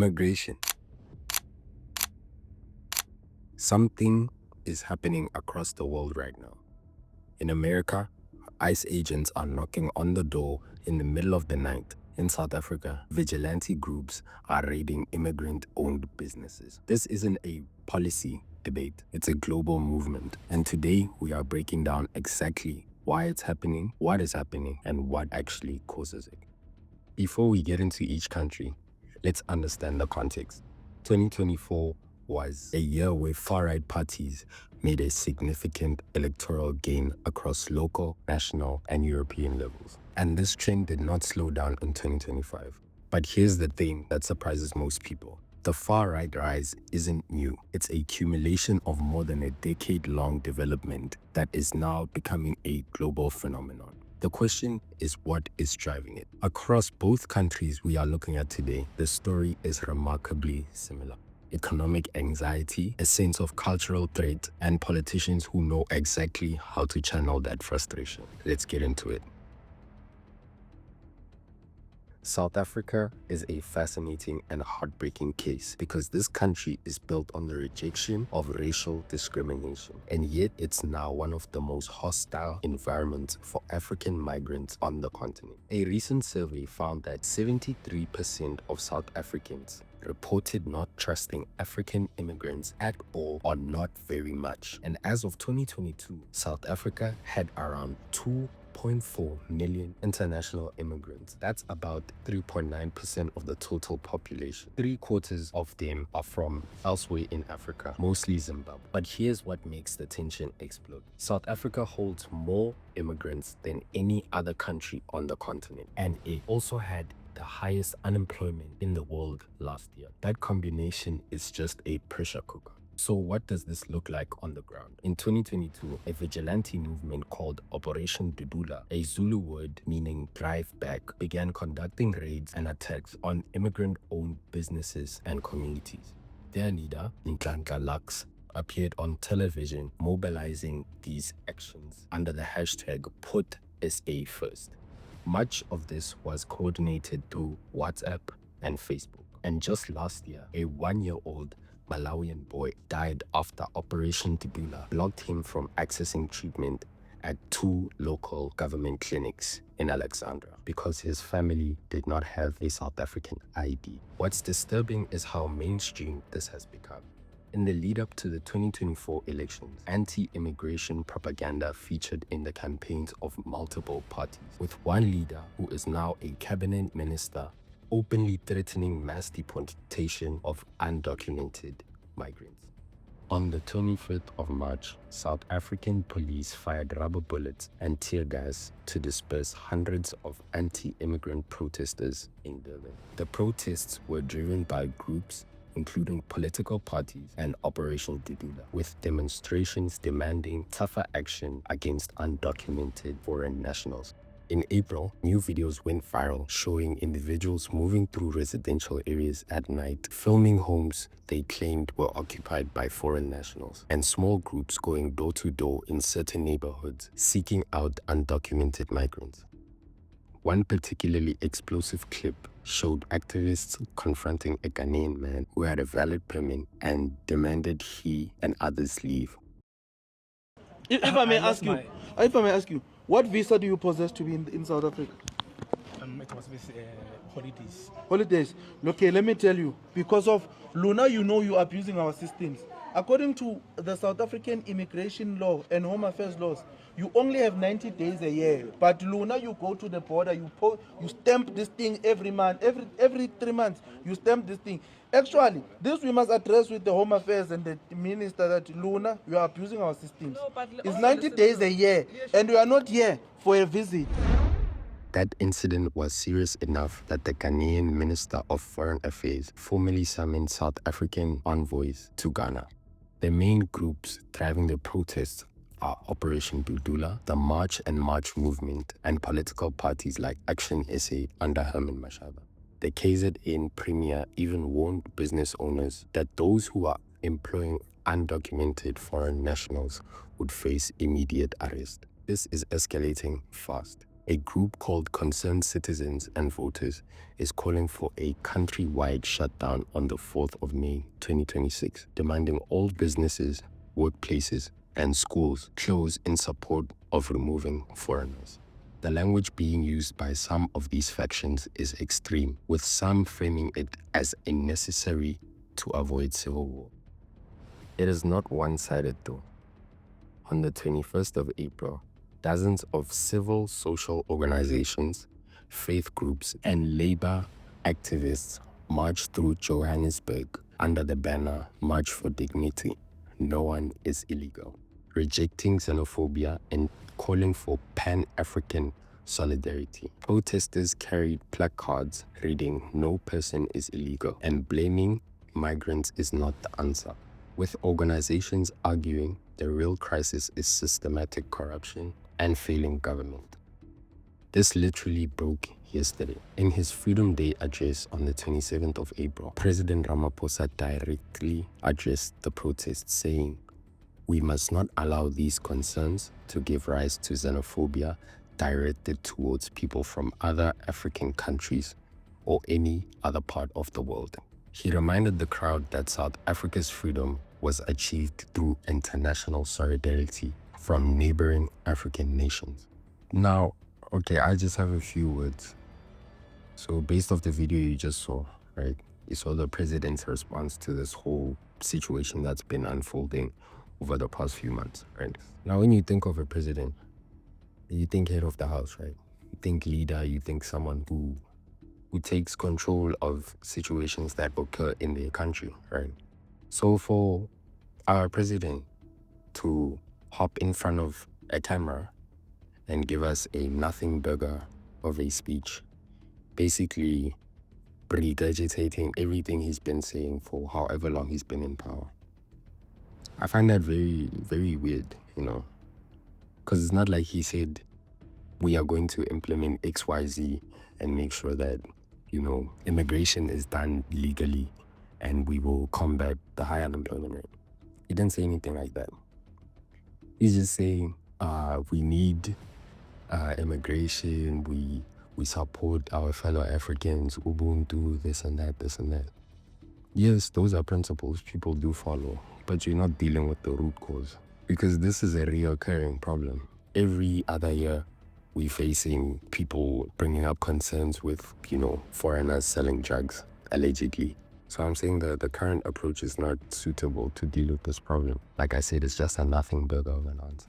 Immigration. Something is happening across the world right now. In America, ICE agents are knocking on the door in the middle of the night. In South Africa, vigilante groups are raiding immigrant-owned businesses. This isn't a policy debate, it's a global movement. And today, we are breaking down exactly why it's happening, what is happening, and what actually causes it. Before we get into each country, let's understand the context. 2024 was a year where far-right parties made a significant electoral gain across local, national, and European levels. And this trend did not slow down in 2025. But here's the thing that surprises most people. The far-right rise isn't new. It's a accumulation of more than a decade-long development that is now becoming a global phenomenon. The question is, what is driving it? Across both countries we are looking at today, the story is remarkably similar. Economic anxiety, a sense of cultural threat, and politicians who know exactly how to channel that frustration. Let's get into it. South Africa is a fascinating and heartbreaking case because this country is built on the rejection of racial discrimination, and yet it's now one of the most hostile environments for African migrants on the continent. A recent survey found that 73% of South Africans reported not trusting African immigrants at all or not very much. And as of 2022, South Africa had around 2.4 million international immigrants. That's about 3.9% of the total population. 3/4 of them are from elsewhere in Africa, mostly Zimbabwe. But here's what makes the tension explode. South Africa holds more immigrants than any other country on the continent, and it also had the highest unemployment in the world last year. That combination is just a pressure cooker. So what does this look like on the ground? In 2022, a vigilante movement called Operation Dudula, a Zulu word meaning drive back, began conducting raids and attacks on immigrant-owned businesses and communities. Their leader, Nhlanhla Lux, appeared on television mobilizing these actions under the hashtag #PutSA First. Much of this was coordinated through WhatsApp and Facebook. And just last year, a 1-year-old Malawian boy died after Operation Dudula blocked him from accessing treatment at 2 local government clinics in Alexandra because his family did not have a South African ID. What's disturbing is how mainstream this has become. In the lead up to the 2024 elections, anti-immigration propaganda featured in the campaigns of multiple parties, with one leader who is now a cabinet minister openly threatening mass deportation of undocumented migrants. On the 25th of March, South African police fired rubber bullets and tear gas to disperse hundreds of anti-immigrant protesters in Durban. The protests were driven by groups including political parties and Operation Dudula, with demonstrations demanding tougher action against undocumented foreign nationals. In April, new videos went viral showing individuals moving through residential areas at night, filming homes they claimed were occupied by foreign nationals, and small groups going door to door in certain neighborhoods seeking out undocumented migrants. One particularly explosive clip showed activists confronting a Ghanaian man who had a valid permit and demanded he and others leave. If I may ask you, what visa do you possess to be in South Africa? It was with holidays. Holidays. Okay, let me tell you. Because of Luna, you are abusing our systems. According to the South African immigration law and home affairs laws, you only have 90 days a year. But Luna, you go to the border, you stamp this thing every month, every 3 months, you stamp this thing. Actually, this we must address with the home affairs and the minister that Luna, you are abusing our systems. No, but it's 90 days a year, and we are not here for a visit. That incident was serious enough that the Ghanaian Minister of Foreign Affairs formally summoned South African envoys to Ghana. The main groups driving the protests are Operation Dudula, the March and March movement, and political parties like ActionSA under Herman Mashaba. The KZN Premier even warned business owners that those who are employing undocumented foreign nationals would face immediate arrest. This is escalating fast. A group called Concerned Citizens and Voters is calling for a countrywide shutdown on the 4th of May 2026, demanding all businesses, workplaces, and schools close in support of removing foreigners. The language being used by some of these factions is extreme, with some framing it as a necessary to avoid civil war. It is not one-sided though. On the 21st of April, dozens of civil social organizations, faith groups, and labor activists marched through Johannesburg under the banner March for Dignity. No one is illegal, rejecting xenophobia and calling for Pan-African solidarity. Protesters carried placards reading "No person is illegal" and blaming migrants is not the answer, with organizations arguing the real crisis is systematic corruption and failing government. This literally broke yesterday. In his Freedom Day address on the 27th of April, President Ramaphosa directly addressed the protests, saying, "We must not allow these concerns to give rise to xenophobia directed towards people from other African countries or any other part of the world." He reminded the crowd that South Africa's freedom was achieved through international solidarity from neighboring African nations. Now, okay, I just have a few words. So based off the video you just saw, right? You saw the president's response to this whole situation that's been unfolding over the past few months, right? Now, when you think of a president, you think head of the house, right? You think leader, you think someone who takes control of situations that occur in their country, right? So for our president to hop in front of a camera and give us a nothing burger of a speech, basically regurgitating everything he's been saying for however long he's been in power, I find that very, very weird, because it's not like he said, we are going to implement XYZ and make sure that, immigration is done legally and we will combat the high unemployment rate. He didn't say anything like that. He's just saying, we need immigration, we support our fellow Africans, Ubuntu, this and that, this and that. Yes, those are principles people do follow, but you're not dealing with the root cause, because this is a reoccurring problem. Every other year, we're facing people bringing up concerns with, foreigners selling drugs, allegedly. So I'm saying that the current approach is not suitable to deal with this problem. Like I said, it's just a nothing burger of an answer.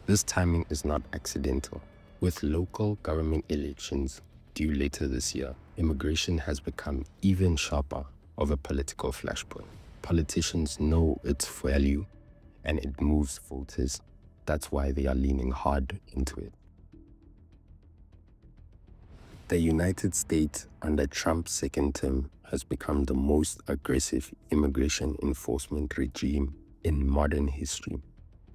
This timing is not accidental. With local government elections due later this year, immigration has become even sharper of a political flashpoint. Politicians know its value and it moves voters. That's why they are leaning hard into it. The United States under Trump's second term has become the most aggressive immigration enforcement regime in modern history.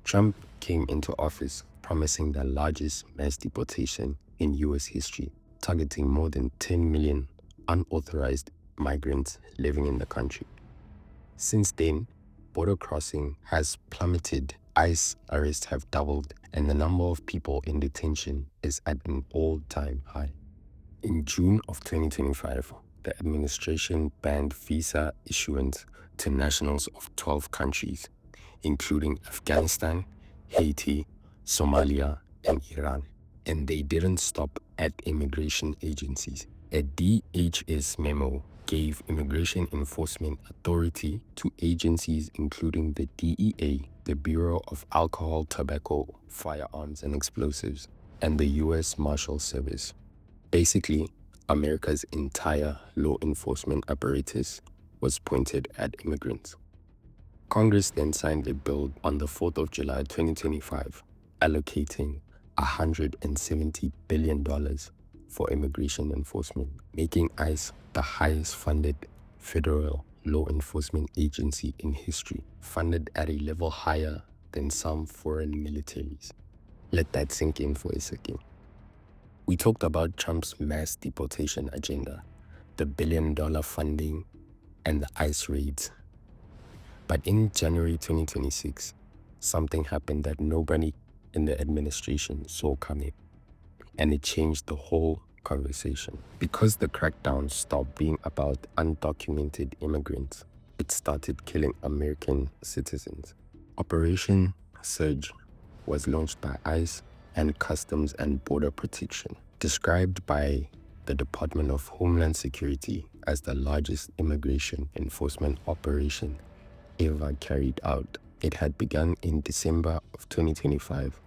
Trump came into office promising the largest mass deportation in US history, targeting more than 10 million unauthorized migrants living in the country. Since then, border crossing has plummeted, ICE arrests have doubled, and the number of people in detention is at an all-time high. In June of 2025, the administration banned visa issuance to nationals of 12 countries, including Afghanistan, Haiti, Somalia, and Iran. And they didn't stop at immigration agencies. A DHS memo gave immigration enforcement authority to agencies including the DEA, the Bureau of Alcohol, Tobacco, Firearms, and Explosives, and the U.S. Marshal Service. Basically, America's entire law enforcement apparatus was pointed at immigrants. Congress then signed a bill on the 4th of July 2025, allocating $170 billion for immigration enforcement, making ICE the highest funded federal law enforcement agency in history, funded at a level higher than some foreign militaries. Let that sink in for a second. We talked about Trump's mass deportation agenda, the billion-dollar funding, and the ICE raids. But in January 2026, something happened that nobody in the administration saw coming. and it changed the whole conversation. Because the crackdown stopped being about undocumented immigrants, it started killing American citizens. Operation Surge was launched by ICE and Customs and Border Protection, described by the Department of Homeland Security as the largest immigration enforcement operation ever carried out. It had begun in December of 2025,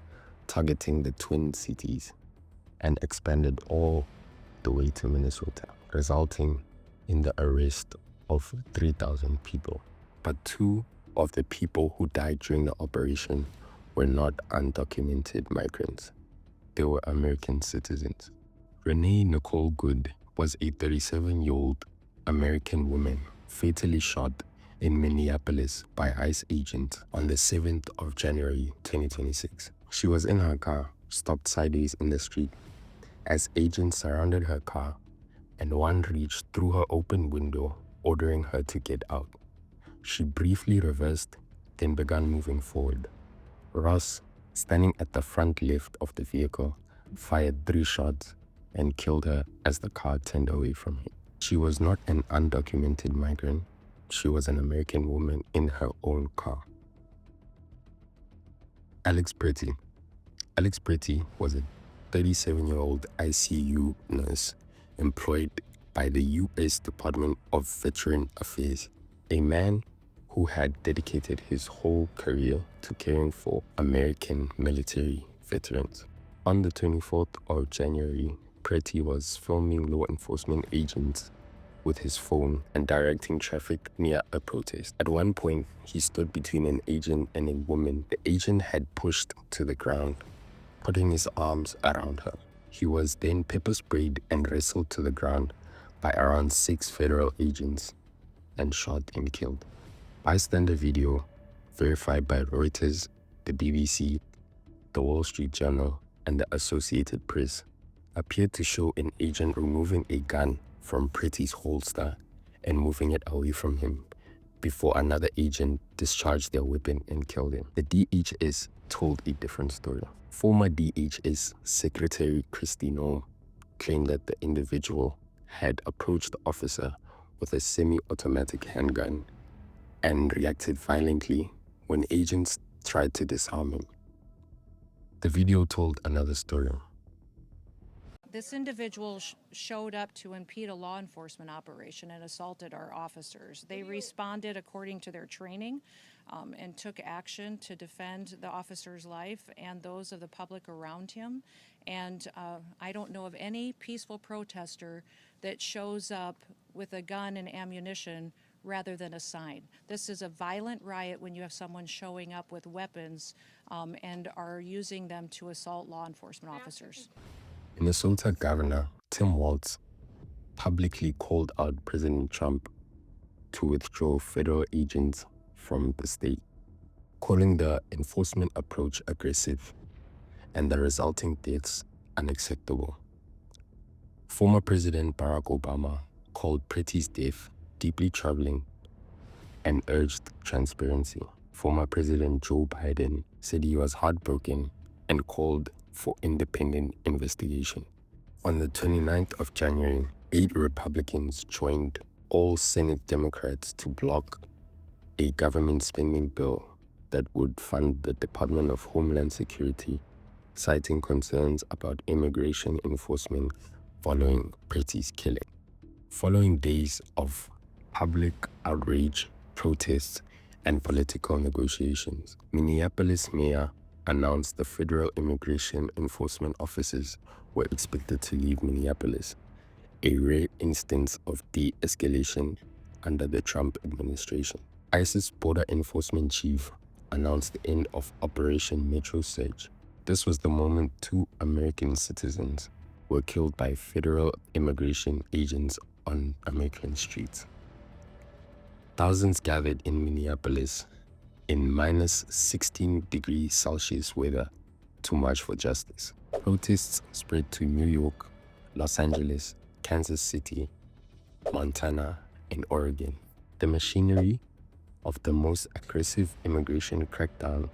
targeting the Twin Cities, and expanded all the way to Minnesota, resulting in the arrest of 3,000 people. But 2 of the people who died during the operation were not undocumented migrants. They were American citizens. Renée Nicole Good was a 37-year-old American woman fatally shot in Minneapolis by ICE agents on the 7th of January 2026. She was in her car, stopped sideways in the street, as agents surrounded her car and one reached through her open window, ordering her to get out. She briefly reversed, then began moving forward. Ross, standing at the front left of the vehicle, fired 3 shots and killed her as the car turned away from him. She was not an undocumented migrant. She was an American woman in her own car. Alex Pretti. Alex Pretti was a 37-year-old ICU nurse employed by the U.S. Department of Veteran Affairs, a man who had dedicated his whole career to caring for American military veterans. On the 24th of January, Pretti was filming law enforcement agents with his phone and directing traffic near a protest. At one point, he stood between an agent and a woman the agent had pushed to the ground, putting his arms around her. He was then pepper sprayed and wrestled to the ground by around 6 federal agents and shot and killed. Bystander video, verified by Reuters, the BBC, the Wall Street Journal, and the Associated Press, appeared to show an agent removing a gun from Pretti's holster and moving it away from him before another agent discharged their weapon and killed him. The DHS told a different story. Former DHS Secretary Kristi Noem claimed that the individual had approached the officer with a semi-automatic handgun and reacted violently when agents tried to disarm him. The video told another story. This individual showed up to impede a law enforcement operation and assaulted our officers. They responded according to their training and took action to defend the officer's life and those of the public around him. And I don't know of any peaceful protester that shows up with a gun and ammunition rather than a sign. This is a violent riot when you have someone showing up with weapons and are using them to assault law enforcement officers. Minnesota Governor Tim Walz publicly called out President Trump to withdraw federal agents from the state, calling the enforcement approach aggressive and the resulting deaths unacceptable. Former President Barack Obama called Pretti's death deeply troubling and urged transparency. Former President Joe Biden said he was heartbroken and called for independent investigation. On the 29th of January, 8 Republicans joined all Senate Democrats to block a government spending bill that would fund the Department of Homeland Security, citing concerns about immigration enforcement following Pretti's killing. Following days of public outrage, protests, and political negotiations, Minneapolis Mayor announced the federal immigration enforcement officers were expected to leave Minneapolis, a rare instance of de-escalation under the Trump administration. ICE's border enforcement chief announced the end of Operation Metro Surge. This was the moment 2 American citizens were killed by federal immigration agents on American streets. Thousands gathered in Minneapolis in minus 16 degrees Celsius weather to march for justice. Protests spread to New York, Los Angeles, Kansas City, Montana, and Oregon. The machinery of the most aggressive immigration crackdown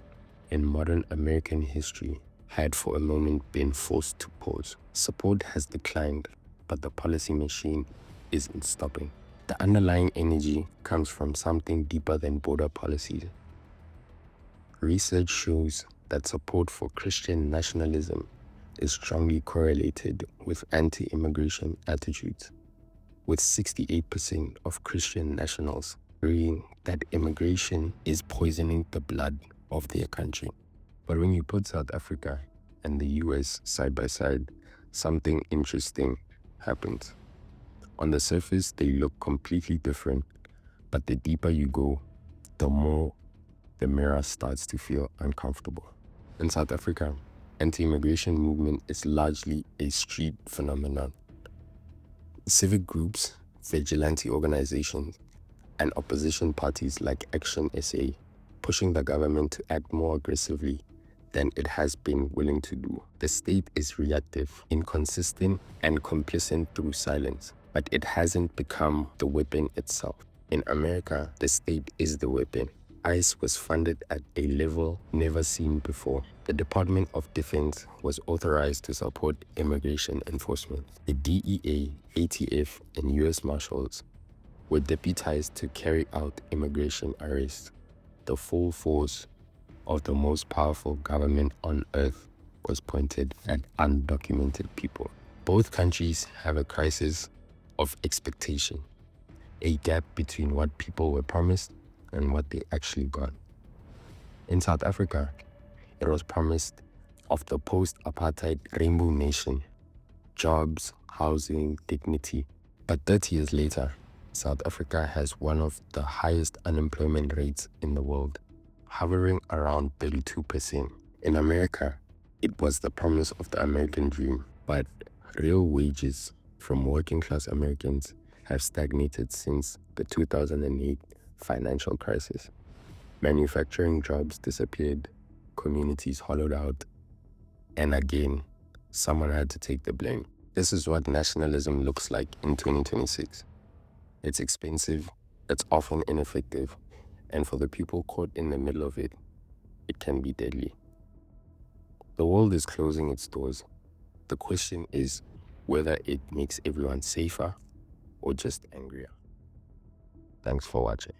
in modern American history had for a moment been forced to pause. Support has declined, but the policy machine isn't stopping. The underlying energy comes from something deeper than border policies. Research shows that support for Christian nationalism is strongly correlated with anti-immigration attitudes, with 68% of Christian nationals agreeing that immigration is poisoning the blood of their country. But when you put South Africa and the US side by side, something interesting happens. On the surface, they look completely different, but the deeper you go, the more the mirror starts to feel uncomfortable. In South Africa, anti-immigration movement is largely a street phenomenon. Civic groups, vigilante organizations, and opposition parties like ActionSA pushing the government to act more aggressively than it has been willing to do. The state is reactive, inconsistent, and complicit through silence, but it hasn't become the weapon itself. In America, the state is the weapon. ICE was funded at a level never seen before. The Department of Defense was authorized to support immigration enforcement. The DEA, ATF, and US Marshals were deputized to carry out immigration arrests. The full force of the most powerful government on earth was pointed at undocumented people. Both countries have a crisis of expectation, a gap between what people were promised and what they actually got. In South Africa, it was promised of the post-apartheid rainbow nation, jobs, housing, dignity. But 30 years later, South Africa has one of the highest unemployment rates in the world, hovering around 32%. In America, it was the promise of the American dream, but real wages from working class Americans have stagnated since the 2008 financial crisis. Manufacturing jobs disappeared, communities hollowed out, and again, someone had to take the blame. This is what nationalism looks like in 2026. It's expensive, it's often ineffective, and for the people caught in the middle of it, it can be deadly. The world is closing its doors. The question is whether it makes everyone safer or just angrier. Thanks for watching.